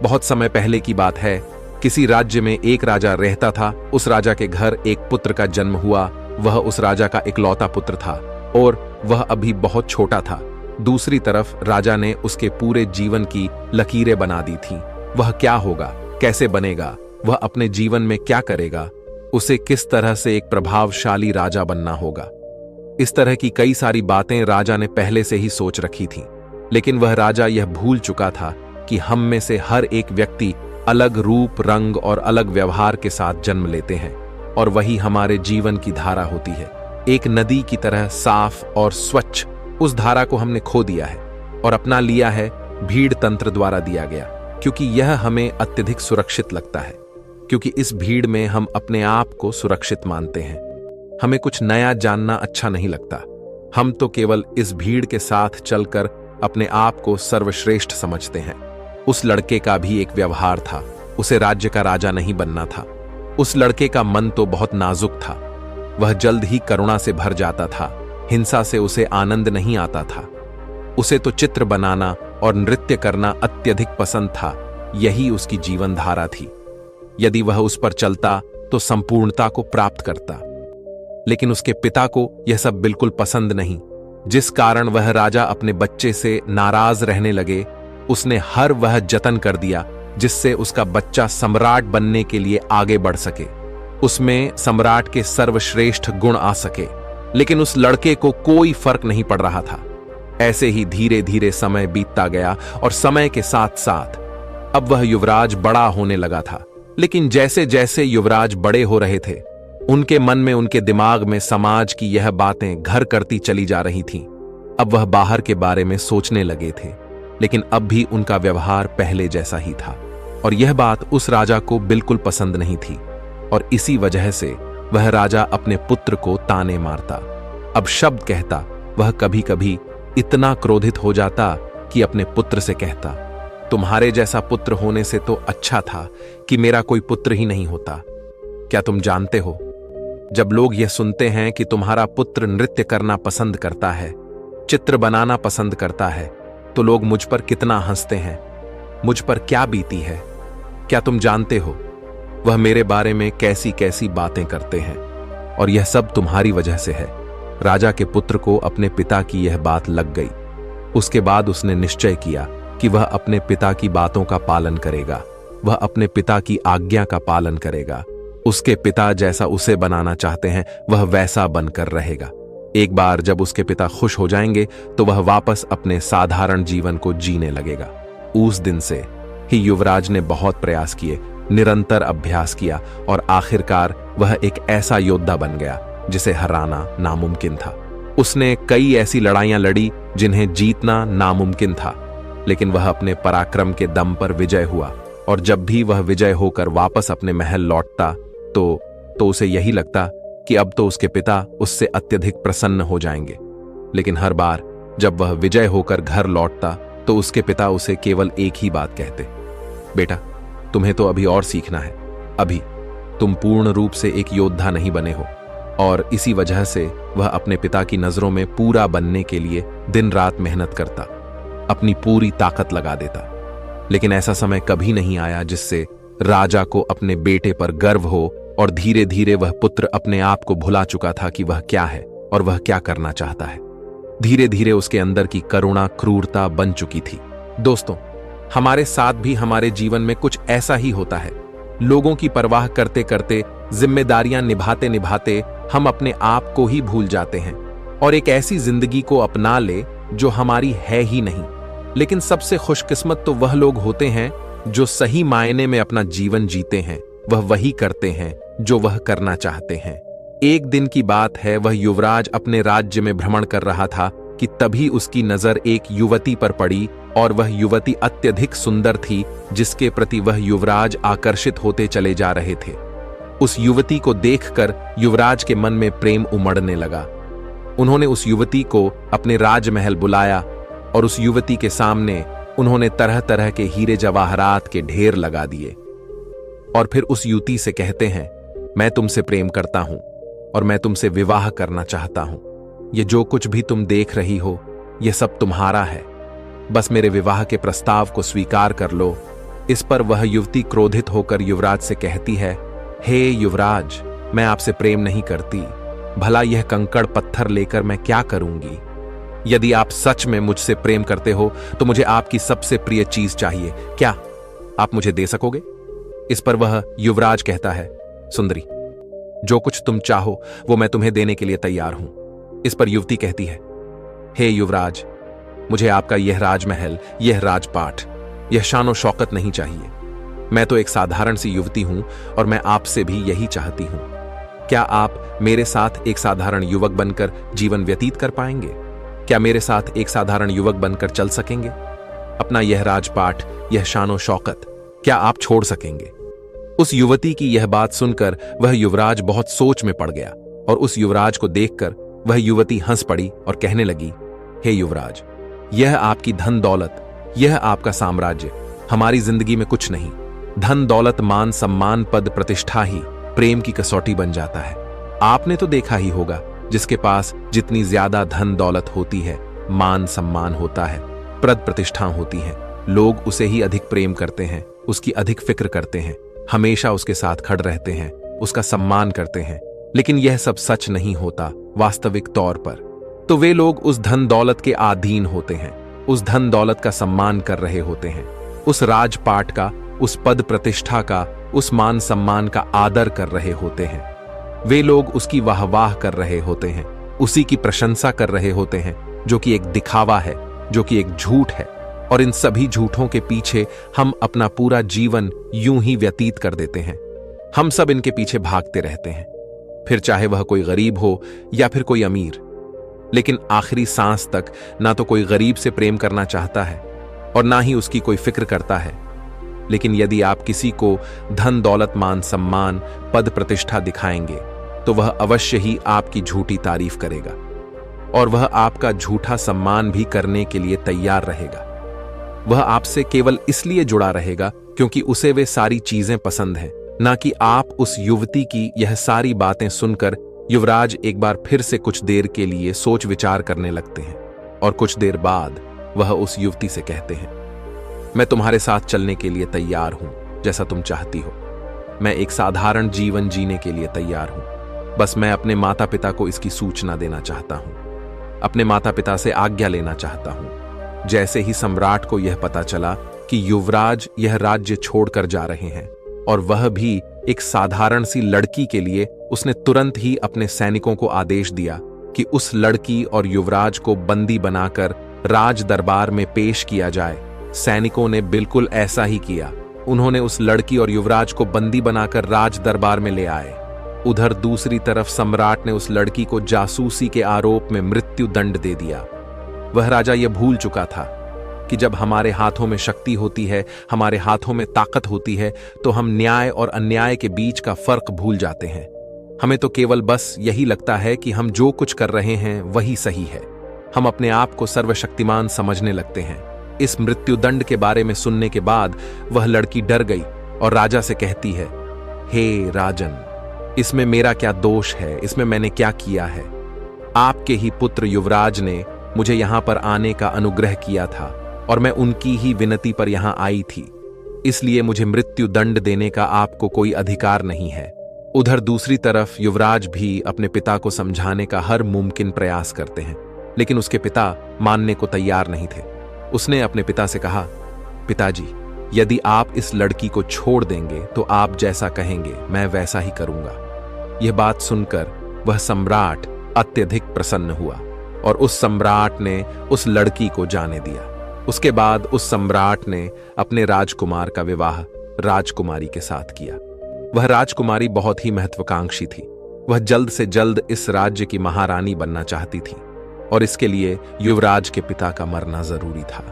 बहुत समय पहले की बात है। किसी राज्य में एक राजा रहता था। उस राजा के घर एक पुत्र का जन्म हुआ। वह उस राजा का इकलौता पुत्र था और वह अभी बहुत छोटा था। दूसरी तरफ राजा ने उसके पूरे जीवन की लकीरें बना दी थीं। वह क्या होगा, कैसे बनेगा, वह अपने जीवन में क्या करेगा, उसे किस तरह से एक प्रभावशाली राजा बनना होगा। इस तरह की कई सारी बातें राजा ने पहले से ही सोच रखी थीं। लेकिन वह राजा यह भूल चुका था कि हम में से हर एक व्यक्ति अलग रूप, रंग और अलग व्यवहार के साथ जन्म लेते हैं और वही हमारे जीवन की धारा होती है। एक नदी की तरह साफ और स्वच्छ उस धारा को हमने खो दिया है और अपना लिया है भीड़ तंत्र द्वारा दिया गया, क्योंकि यह हमें अत्यधिक सुरक्षित लगता है। क्योंकि इस भीड़ में हम अपने आप को सुरक्षित मानते हैं। हमें कुछ नया जानना अच्छा नहीं लगता। हम तो केवल इस भीड़ के साथ चलकर अपने आप को सर्वश्रेष्ठ समझते हैं। उस लड़के का भी एक व्यवहार था। उसे राज्य का राजा नहीं बनना था। उस लड़के का मन तो बहुत नाजुक था। वह जल्द ही करुणा से भर जाता था। हिंसा से उसे आनंद नहीं आता था। उसे तो चित्र बनाना और नृत्य करना अत्यधिक पसंद था। यही उसकी जीवन धारा थी। यदि वह उस पर चलता तो संपूर्णता को प्राप्त करता। लेकिन उसके पिता को यह सब बिल्कुल पसंद नहीं, जिस कारण वह राजा अपने बच्चे से नाराज रहने लगे। उसने हर वह जतन कर दिया जिससे उसका बच्चा सम्राट बनने के लिए आगे बढ़ सके, उसमें सम्राट के सर्वश्रेष्ठ गुण आ सके। लेकिन उस लड़के को कोई फर्क नहीं पड़ रहा था। ऐसे ही धीरे धीरे समय बीतता गया और समय के साथ साथ अब वह युवराज बड़ा होने लगा था। लेकिन जैसे जैसे युवराज बड़े हो रहे थे, उनके मन में, उनके दिमाग में समाज की यह बातें घर करती चली जा रही थीं। अब वह बाहर के बारे में सोचने लगे थे, लेकिन अब भी उनका व्यवहार पहले जैसा ही था और यह बात उस राजा को बिल्कुल पसंद नहीं थी। और इसी वजह से वह राजा अपने पुत्र को ताने मारता, अब शब्द कहता। वह कभी कभी इतना क्रोधित हो जाता कि अपने पुत्र से कहता, तुम्हारे जैसा पुत्र होने से तो अच्छा था कि मेरा कोई पुत्र ही नहीं होता। क्या तुम जानते हो, जब लोग यह सुनते हैं कि तुम्हारा पुत्र नृत्य करना पसंद करता है, चित्र बनाना पसंद करता है, तो लोग मुझ पर कितना हंसते हैं, मुझ पर क्या बीती है। क्या तुम जानते हो वह मेरे बारे में कैसी कैसी बातें करते हैं, और यह सब तुम्हारी वजह से है। राजा के पुत्र को अपने पिता की यह बात लग गई। उसके बाद उसने निश्चय किया कि वह अपने पिता की बातों का पालन करेगा। वह अपने पिता की आज्ञा का पालन करेगा। उसके पिता जैसा उसे बनाना चाहते हैं वह वैसा बनकर रहेगा। एक बार जब उसके पिता खुश हो जाएंगे तो वह वापस अपने साधारण जीवन को जीने लगेगा। उस दिन से ही युवराज ने बहुत प्रयास किए, निरंतर अभ्यास किया और आखिरकार वह एक ऐसा योद्धा बन गया जिसे हराना नामुमकिन था। उसने कई ऐसी लड़ाइयां लड़ी जिन्हें जीतना नामुमकिन था, लेकिन वह अपने पराक्रम के दम पर विजय हुआ। और जब भी वह विजय होकर वापस अपने महल लौटता तो उसे यही लगता कि अब तो उसके पिता उससे अत्यधिक प्रसन्न हो जाएंगे। लेकिन हर बार जब वह विजय होकर घर लौटता तो उसके पिता उसे केवल एक ही बात कहते, बेटा तुम्हें तो अभी और सीखना है, अभी तुम पूर्ण रूप से एक योद्धा नहीं बने हो। और इसी वजह से वह अपने पिता की नजरों में पूरा बनने के लिए दिन रात मेहनत करता, अपनी पूरी ताकत लगा देता। लेकिन ऐसा समय कभी नहीं आया जिससे राजा को अपने बेटे पर गर्व हो और धीरे धीरे वह पुत्र अपने आप को भुला चुका था कि वह क्या है और वह क्या करना चाहता है। धीरे धीरे उसके अंदर की करुणा क्रूरता बन चुकी थी। दोस्तों, हमारे साथ भी हमारे जीवन में कुछ ऐसा ही होता है। लोगों की परवाह करते करते, जिम्मेदारियां निभाते निभाते हम अपने आप को ही भूल जाते हैं और एक ऐसी जिंदगी को अपना ले जो हमारी है ही नहीं। लेकिन सबसे खुशकिस्मत तो वह लोग होते हैं जो सही मायने में अपना जीवन जीते हैं। वह वही करते हैं जो वह करना चाहते हैं। एक दिन की बात है, वह युवराज अपने राज्य में भ्रमण कर रहा था कि तभी उसकी नजर एक युवती पर पड़ी और वह युवती अत्यधिक सुंदर थी, जिसके प्रति वह युवराज आकर्षित होते चले जा रहे थे। उस युवती को देखकर युवराज के मन में प्रेम उमड़ने लगा। उन्होंने उस युवती को अपने राजमहल बुलाया और उस युवती के सामने उन्होंने तरह तरह के हीरे जवाहरात के ढेर लगा दिए और फिर उस युवती से कहते हैं, मैं तुमसे प्रेम करता हूं और मैं तुमसे विवाह करना चाहता हूं। ये जो कुछ भी तुम देख रही हो, यह सब तुम्हारा है। बस मेरे विवाह के प्रस्ताव को स्वीकार कर लो इस पर वह युवती क्रोधित होकर युवराज से कहती है, हे युवराज, मैं आपसे प्रेम नहीं करती, भला यह कंकड़ पत्थर लेकर मैं क्या करूंगी? यदि आप सच में मुझसे प्रेम करते हो तो मुझे आपकी सबसे प्रिय चीज चाहिए, क्या आप मुझे दे सकोगे? इस पर वह युवराज कहता है, सुंदरी, जो कुछ तुम चाहो वो मैं तुम्हें देने के लिए तैयार हूं। इस पर युवती कहती है, हे युवराज, मुझे आपका यह राजमहल, यह राजपाट, यह शानो शौकत नहीं चाहिए। मैं तो एक साधारण सी युवती हूं और मैं आपसे भी यही चाहती हूं। क्या आप मेरे साथ एक साधारण युवक बनकर जीवन व्यतीत कर पाएंगे? क्या मेरे साथ एक साधारण युवक बनकर चल सकेंगे? अपना यह राजपाट, यह शानो शौकत क्या आप छोड़ सकेंगे? उस युवती की यह बात सुनकर वह युवराज बहुत सोच में पड़ गया और उस युवराज को देखकर वह युवती हंस पड़ी और कहने लगी, हे युवराज, यह आपकी धन दौलत, यह आपका साम्राज्य हमारी जिंदगी में कुछ नहीं। धन दौलत, मान सम्मान, पद प्रतिष्ठा ही प्रेम की कसौटी बन जाता है। आपने तो देखा ही होगा, जिसके पास जितनी ज्यादा धन दौलत होती है, मान सम्मान होता है, पद प्रतिष्ठा होती है, लोग उसे ही अधिक प्रेम करते हैं, उसकी अधिक फिक्र करते हैं, हमेशा उसके साथ खड़े रहते हैं, उसका सम्मान करते हैं। लेकिन यह सब सच नहीं होता वास्तविक तौर पर। तो वे लोग उस धन दौलत के अधीन होते हैं, उस धन दौलत का सम्मान कर रहे होते हैं, उस राजपाट का, उस पद प्रतिष्ठा का, उस मान सम्मान का आदर कर रहे होते हैं। वे लोग उसकी वाहवाह कर रहे होते हैं, उसी की प्रशंसा कर रहे होते हैं, जो कि एक दिखावा है, जो कि एक झूठ है। और इन सभी झूठों के पीछे हम अपना पूरा जीवन यूं ही व्यतीत कर देते हैं। हम सब इनके पीछे भागते रहते हैं, फिर चाहे वह कोई गरीब हो या फिर कोई अमीर। लेकिन आखिरी सांस तक ना तो कोई गरीब से प्रेम करना चाहता है और ना ही उसकी कोई फिक्र करता है। लेकिन यदि आप किसी को धन दौलत, मान सम्मान, पद प्रतिष्ठा दिखाएंगे तो वह अवश्य ही आपकी झूठी तारीफ करेगा और वह आपका झूठा सम्मान भी करने के लिए तैयार रहेगा। वह आपसे केवल इसलिए जुड़ा रहेगा क्योंकि उसे वे सारी चीजें पसंद हैं, ना कि आप। उस युवती की यह सारी बातें सुनकर युवराज एक बार फिर से कुछ देर के लिए सोच विचार करने लगते हैं और कुछ देर बाद वह उस युवती से कहते हैं, मैं तुम्हारे साथ चलने के लिए तैयार हूं, जैसा तुम चाहती हो। मैं एक साधारण जीवन जीने के लिए तैयार हूं। बस मैं अपने माता पिता को इसकी सूचना देना चाहता हूं, अपने माता पिता से आज्ञा लेना चाहता हूं। जैसे ही सम्राट को यह पता चला कि युवराज यह राज्य छोड़कर जा रहे हैं और वह भी एक साधारण सी लड़की के लिए, उसने तुरंत ही अपने सैनिकों को आदेश दिया कि उस लड़की और युवराज को बंदी बनाकर राज दरबार में पेश किया जाए। सैनिकों ने बिल्कुल ऐसा ही किया। उन्होंने उस लड़की और युवराज को बंदी बनाकर राज दरबार में ले आए। उधर दूसरी तरफ सम्राट ने उस लड़की को जासूसी के आरोप में मृत्यु दंड दे दिया। वह राजा यह भूल चुका था कि जब हमारे हाथों में शक्ति होती है, हमारे हाथों में ताकत होती है, तो हम न्याय और अन्याय के बीच का फर्क भूल जाते हैं। हमें तो केवल बस यही लगता है कि हम जो कुछ कर रहे हैं वही सही है। हम अपने आप को सर्वशक्तिमान समझने लगते हैं। इस मृत्युदंड के बारे में सुनने के बाद वह लड़की डर गई और राजा से कहती है, हे राजन, इसमें मेरा क्या दोष है? इसमें मैंने क्या किया है? आपके ही पुत्र युवराज ने मुझे यहां पर आने का अनुग्रह किया था और मैं उनकी ही विनती पर यहां आई थी, इसलिए मुझे मृत्यु दंड देने का आपको कोई अधिकार नहीं है। उधर दूसरी तरफ युवराज भी अपने पिता को समझाने का हर मुमकिन प्रयास करते हैं, लेकिन उसके पिता मानने को तैयार नहीं थे। उसने अपने पिता से कहा, पिताजी, यदि आप इस लड़की को छोड़ देंगे तो आप जैसा कहेंगे मैं वैसा ही करूंगा। यह बात सुनकर वह सम्राट अत्यधिक प्रसन्न हुआ और उस सम्राट ने उस लड़की को जाने दिया। उसके बाद उस सम्राट ने अपने राजकुमार का विवाह राजकुमारी के साथ किया। वह राजकुमारी बहुत ही महत्वाकांक्षी थी। वह जल्द से जल्द इस राज्य की महारानी बनना चाहती थी और इसके लिए युवराज के पिता का मरना जरूरी था,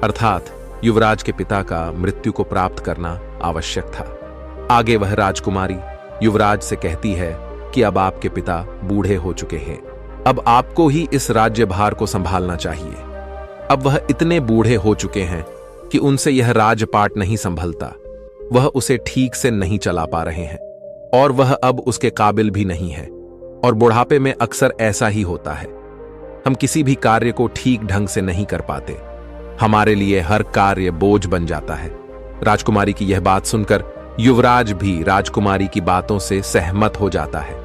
अर्थात युवराज के पिता का मृत्यु को प्राप्त करना आवश्यक था। आगे वह राजकुमारी युवराज से कहती है कि अब आपके पिता बूढ़े हो चुके हैं, अब आपको ही इस राज्यभार को संभालना चाहिए। अब वह इतने बूढ़े हो चुके हैं कि उनसे यह राजपाट नहीं संभलता, वह उसे ठीक से नहीं चला पा रहे हैं और वह अब उसके काबिल भी नहीं है। और बुढ़ापे में अक्सर ऐसा ही होता है, हम किसी भी कार्य को ठीक ढंग से नहीं कर पाते। हमारे लिए हर कार्य बोझ बन जाता है। राजकुमारी की यह बात सुनकर युवराज भी राजकुमारी की बातों से सहमत हो जाता है।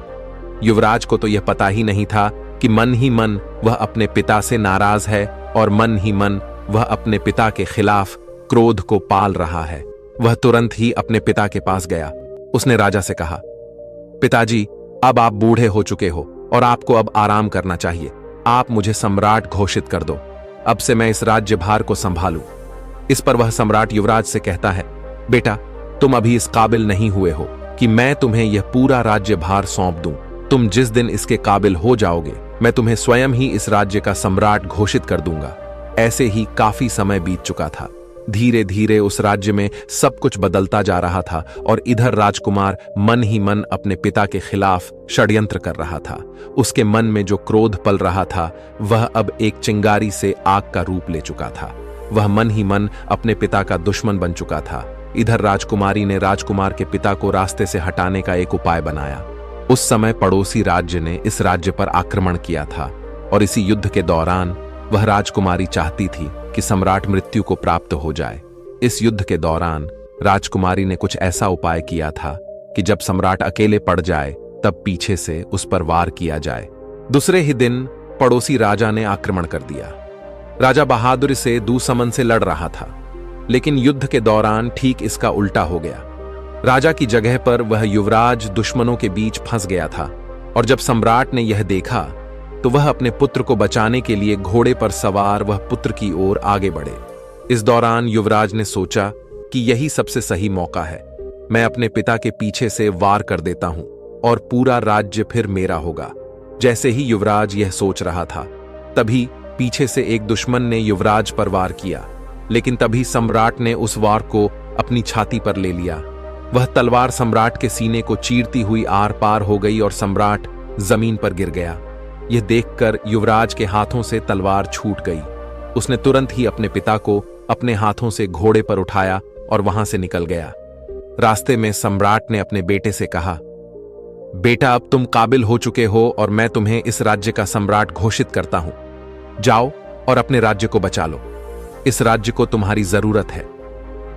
युवराज को तो यह पता ही नहीं था कि मन ही मन वह अपने पिता से नाराज है और मन ही मन वह अपने पिता के खिलाफ क्रोध को पाल रहा है। वह तुरंत ही अपने पिता के पास गया। उसने राजा से कहा, पिताजी, अब आप बूढ़े हो चुके हो और आपको अब आराम करना चाहिए। आप मुझे सम्राट घोषित कर दो। अब से मैं इस राज्यभार को संभालूं। इस पर वह सम्राट युवराज से कहता है, बेटा, तुम अभी इस काबिल नहीं हुए हो कि मैं तुम्हें यह पूरा राज्यभार सौंप दूं। तुम जिस दिन इसके काबिल हो जाओगे, मैं तुम्हें स्वयं ही इस राज्य का सम्राट घोषित कर दूंगा। ऐसे ही काफी समय बीत चुका था। धीरे धीरे उस राज्य में सब कुछ बदलता जा रहा था और इधर राजकुमार मन ही मन अपने पिता के खिलाफ षड्यंत्र कर रहा था। उसके मन में जो क्रोध पल रहा था वह अब एक चिंगारी से आग का रूप ले चुका था। वह मन ही मन अपने पिता का दुश्मन बन चुका था। इधर राजकुमारी ने राजकुमार के पिता को रास्ते से हटाने का एक उपाय बनाया। उस समय पड़ोसी राज्य ने इस राज्य पर आक्रमण किया था और इसी युद्ध के दौरान वह राजकुमारी चाहती थी कि सम्राट मृत्यु को प्राप्त हो जाए। इस युद्ध के दौरान राजकुमारी ने कुछ ऐसा उपाय किया था कि जब सम्राट अकेले पड़ जाए तब पीछे से उस पर वार किया जाए। दूसरे ही दिन पड़ोसी राजा ने आक्रमण कर दिया। राजा बहादुर से दूसमन से लड़ रहा था, लेकिन युद्ध के दौरान ठीक इसका उल्टा हो गया। राजा की जगह पर वह युवराज दुश्मनों के बीच फंस गया था और जब सम्राट ने यह देखा तो वह अपने पुत्र को बचाने के लिए घोड़े पर सवार वह पुत्र की ओर आगे बढ़े। इस दौरान युवराज ने सोचा कि यही सबसे सही मौका है। मैं अपने पिता के पीछे से वार कर देता हूं और पूरा राज्य फिर मेरा होगा। जैसे ही युवराज यह सोच रहा था, तभी पीछे से एक दुश्मन ने युवराज पर वार किया, लेकिन तभी सम्राट ने उस वार को अपनी छाती पर ले लिया। वह तलवार सम्राट के सीने को चीरती हुई आर पार हो गई और सम्राट जमीन पर गिर गया। यह देखकर युवराज के हाथों से तलवार छूट गई। उसने तुरंत ही अपने पिता को अपने हाथों से घोड़े पर उठाया और वहां से निकल गया। रास्ते में सम्राट ने अपने बेटे से कहा, बेटा, अब तुम काबिल हो चुके हो और मैं तुम्हें इस राज्य का सम्राट घोषित करता हूं। जाओ और अपने राज्य को बचा लो। इस राज्य को तुम्हारी जरूरत है।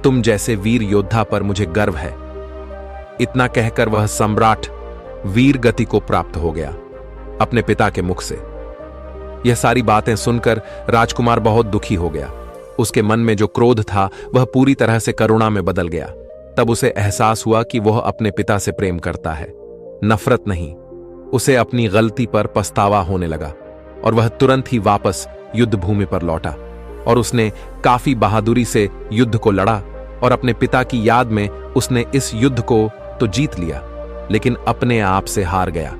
तुम जैसे वीर योद्धा पर मुझे गर्व है। इतना कहकर वह सम्राट वीर गति को प्राप्त हो गया अपने पिता के मुख से। यह सारी बातें सुनकर राजकुमार बहुत दुखी हो गया। उसके मन में जो क्रोध था वह पूरी तरह से करुणा में बदल गया। तब उसे एहसास हुआ कि वह अपने पिता से प्रेम करता है, नफरत नहीं। उसे अपनी गलती पर पछतावा होने लगा और वह तुरंत ही वापस युद्ध भूमि पर लौटा और उसने काफी बहादुरी से युद्ध को लड़ा और अपने पिता की याद में उसने इस युद्ध को तो जीत लिया, लेकिन अपने आप से हार गया।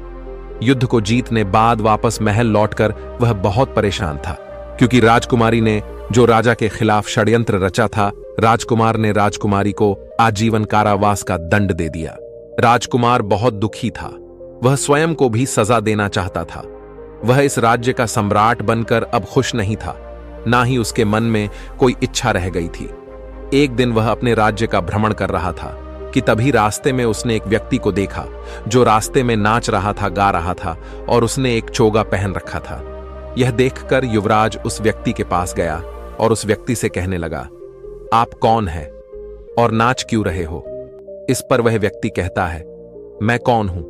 युद्ध को जीतने बाद वापस महल लौटकर वह बहुत परेशान था, क्योंकि राजकुमारी ने जो राजा के खिलाफ षड्यंत्र रचा था, राजकुमार ने राजकुमारी को आजीवन कारावास का दंड दे दिया। राजकुमार बहुत दुखी था। वह स्वयं को भी सजा देना चाहता था। वह इस राज्य का सम्राट बनकर अब खुश नहीं था, ना ही उसके मन में कोई इच्छा रह गई थी। एक दिन वह अपने राज्य का भ्रमण कर रहा था कि तभी रास्ते में उसने एक व्यक्ति को देखा जो रास्ते में नाच रहा था, गा रहा था और उसने एक चोगा पहन रखा था। यह देखकर युवराज उस व्यक्ति के पास गया और उस व्यक्ति से कहने लगा, आप कौन हैं और नाच क्यों रहे हो? इस पर वह व्यक्ति कहता है, मैं कौन हूं?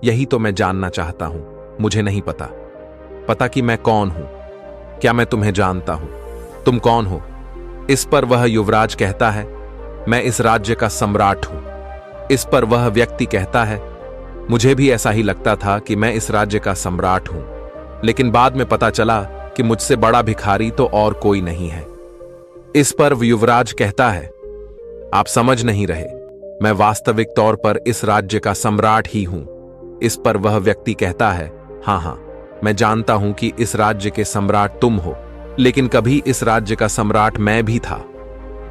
यही तो मैं जानना चाहता हूं। मुझे नहीं पता कि मैं कौन हूं। क्या मैं तुम्हें जानता हूं? तुम कौन हो? इस पर वह युवराज कहता है, मैं इस राज्य का सम्राट हूं। इस पर वह व्यक्ति कहता है, मुझे भी ऐसा ही लगता था कि मैं इस राज्य का सम्राट हूं, लेकिन बाद में पता चला कि मुझसे बड़ा भिखारी तो और कोई नहीं है। इस पर युवराज कहता है, आप समझ नहीं रहे, मैं वास्तविक तौर पर इस राज्य का सम्राट ही हूं। इस पर वह व्यक्ति कहता है, हाँ, मैं जानता हूं कि इस राज्य के सम्राट तुम हो, लेकिन कभी इस राज्य का सम्राट मैं भी था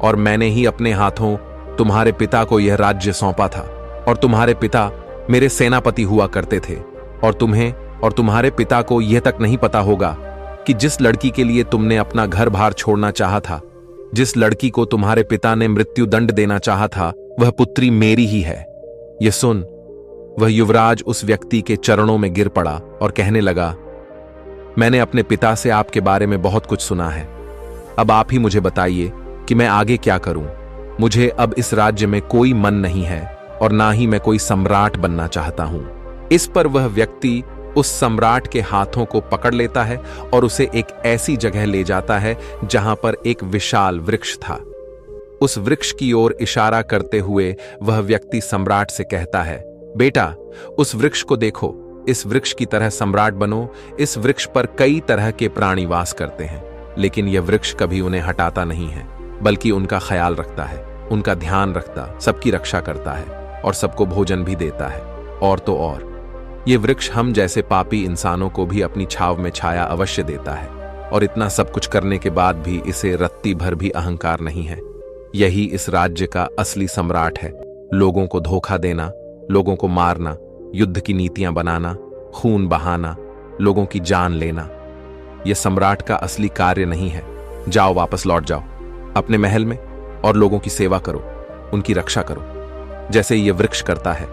और मैंने ही अपने हाथों तुम्हारे पिता को यह राज्य सौंपा था और तुम्हारे पिता मेरे सेनापति हुआ करते थे और तुम्हें और तुम्हारे पिता को यह तक नहीं पता होगा कि जिस लड़की के लिए तुमने अपना घर बार छोड़ना चाहा था, जिस लड़की को तुम्हारे पिता ने मृत्यु दंड देना चाहा था, वह पुत्री मेरी ही है। यह सुन वह युवराज उस व्यक्ति के चरणों में गिर पड़ा और कहने लगा, मैंने अपने पिता से आपके बारे में बहुत कुछ सुना है। अब आप ही मुझे बताइए कि मैं आगे क्या करूं। मुझे अब इस राज्य में कोई मन नहीं है और ना ही मैं कोई सम्राट बनना चाहता हूं। इस पर वह व्यक्ति उस सम्राट के हाथों को पकड़ लेता है और उसे एक ऐसी जगह ले जाता है जहां पर एक विशाल वृक्ष था। उस वृक्ष की ओर इशारा करते हुए वह व्यक्ति सम्राट से कहता है, बेटा, उस वृक्ष को देखो, इस वृक्ष की तरह सम्राट बनो। इस वृक्ष पर कई तरह के प्राणी वास करते हैं, लेकिन यह वृक्ष कभी उन्हें हटाता नहीं है, बल्कि उनका ख्याल रखता है, उनका ध्यान रखता, सबकी रक्षा करता है और सबको भोजन भी देता है। और तो और ये वृक्ष हम जैसे पापी इंसानों को भी अपनी छाव में छाया अवश्य देता है, और इतना सब कुछ करने के बाद भी इसे रत्ती भर भी अहंकार नहीं है। यही इस राज्य का असली सम्राट है। लोगों को धोखा देना, लोगों को मारना, युद्ध की नीतियां बनाना, खून बहाना, लोगों की जान लेना, यह सम्राट का असली कार्य नहीं है। जाओ, वापस लौट जाओ अपने महल में और लोगों की सेवा करो, उनकी रक्षा करो जैसे यह वृक्ष करता है।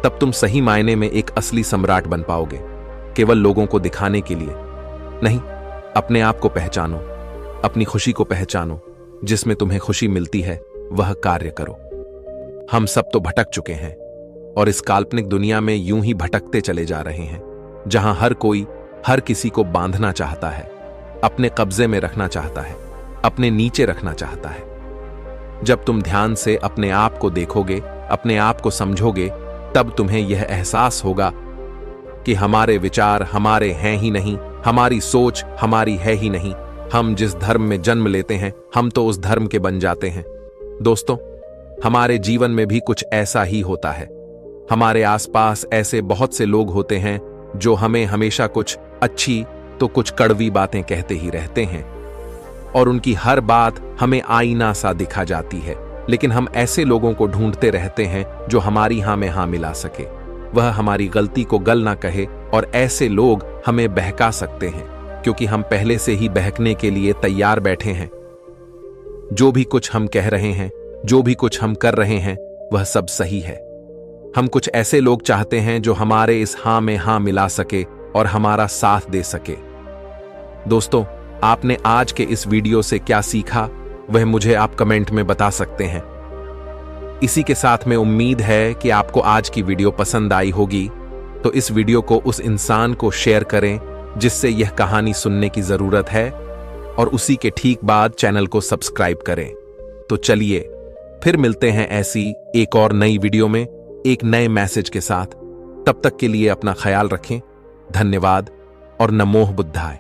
तब तुम सही मायने में एक असली सम्राट बन पाओगे। केवल लोगों को दिखाने के लिए नहीं, अपने आप को पहचानो, अपनी खुशी को पहचानो, जिसमें तुम्हें खुशी मिलती है वह कार्य करो। हम सब तो भटक चुके हैं और इस काल्पनिक दुनिया में यूं ही भटकते चले जा रहे हैं, जहां हर कोई हर किसी को बांधना चाहता है, अपने कब्जे में रखना चाहता है, अपने नीचे रखना चाहता है। जब तुम ध्यान से अपने आप को देखोगे, अपने आप को समझोगे, तब तुम्हें यह एहसास होगा कि हमारे विचार हमारे हैं ही नहीं, हमारी सोच हमारी है ही नहीं। हम जिस धर्म में जन्म लेते हैं, हम तो उस धर्म के बन जाते हैं। दोस्तों, हमारे जीवन में भी कुछ ऐसा ही होता है। हमारे आसपास ऐसे बहुत से लोग होते हैं जो हमें हमेशा कुछ अच्छी तो कुछ कड़वी बातें कहते ही रहते हैं, और उनकी हर बात हमें आईना सा दिखा जाती है। लेकिन हम ऐसे लोगों को ढूंढते रहते हैं जो हमारी हां में हां मिला सके, वह हमारी गलती को गल ना कहे, और ऐसे लोग हमें बहका सकते हैं, क्योंकि हम पहले से ही बहकने के लिए तैयार बैठे हैं। जो भी कुछ हम कह रहे हैं, जो भी कुछ हम कर रहे हैं, वह सब सही है। हम कुछ ऐसे लोग चाहते हैं जो हमारे इस हां में हां मिला सके और हमारा साथ दे सके। दोस्तों, आपने आज के इस वीडियो से क्या सीखा, वह मुझे आप कमेंट में बता सकते हैं। इसी के साथ में उम्मीद है कि आपको आज की वीडियो पसंद आई होगी, तो इस वीडियो को उस इंसान को शेयर करें जिससे यह कहानी सुनने की जरूरत है, और उसी के ठीक बाद चैनल को सब्सक्राइब करें। तो चलिए फिर मिलते हैं ऐसी एक और नई वीडियो में एक नए मैसेज के साथ। तब तक के लिए अपना ख्याल रखें। धन्यवाद और नमोह बुद्धाय।